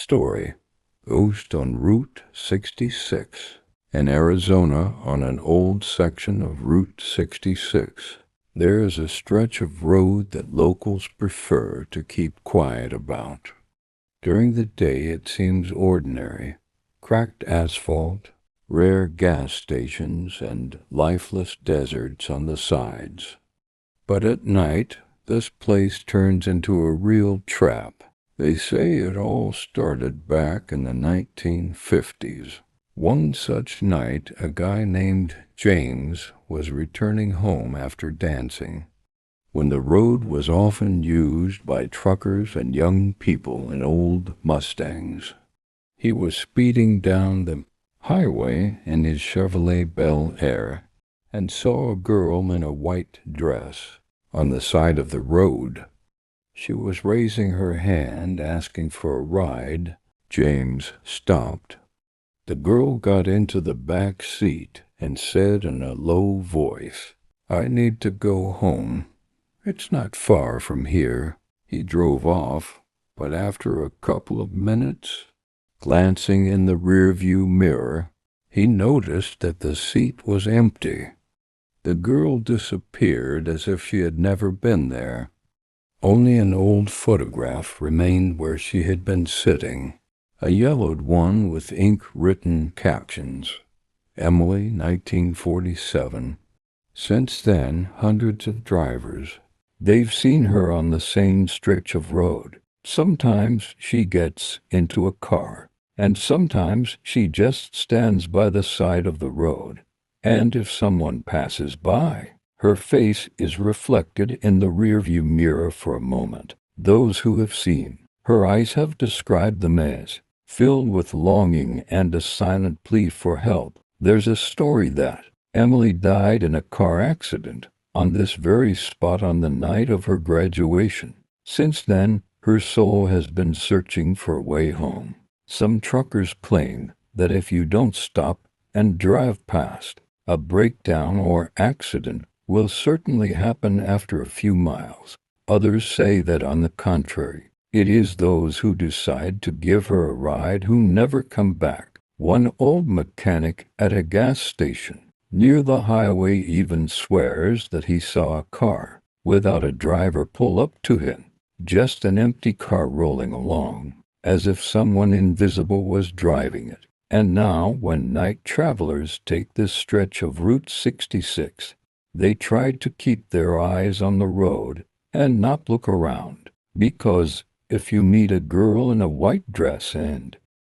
story, Ghost on Route 66. In Arizona, on an old section of Route 66, there is a stretch of road that locals prefer to keep quiet about. During the day it seems ordinary, cracked asphalt, rare gas stations, and lifeless deserts on the sides. But at night, this place turns into a real trap. They say it all started back in the 1950s. One such night, a guy named James was returning home after dancing, when the road was often used by truckers and young people in old Mustangs. He was speeding down the highway in his Chevrolet Bel Air and saw a girl in a white dress on the side of the road. She was raising her hand, asking for a ride. James stopped. The girl got into the back seat and said in a low voice, "I need to go home. It's not far from here." He drove off, but after a couple of minutes, glancing in the rearview mirror, he noticed that the seat was empty. The girl disappeared as if she had never been there. Only an old photograph remained where she had been sitting, a yellowed one with ink-written captions. Emily, 1947. Since then, hundreds of drivers, they've seen her on the same stretch of road. Sometimes she gets into a car, and sometimes she just stands by the side of the road. And if someone passes by, her face is reflected in the rearview mirror for a moment. Those who have seen her eyes have described them as filled with longing and a silent plea for help. There's a story that Emily died in a car accident on this very spot on the night of her graduation. Since then, her soul has been searching for a way home. Some truckers claim that if you don't stop and drive past, a breakdown or accident will certainly happen after a few miles. Others say that on the contrary, it is those who decide to give her a ride who never come back. One old mechanic at a gas station near the highway even swears that he saw a car without a driver pull up to him, just an empty car rolling along, as if someone invisible was driving it. And now, when night travelers take this stretch of Route 66, they try to keep their eyes on the road and not look around, because if you meet a girl in a white dress and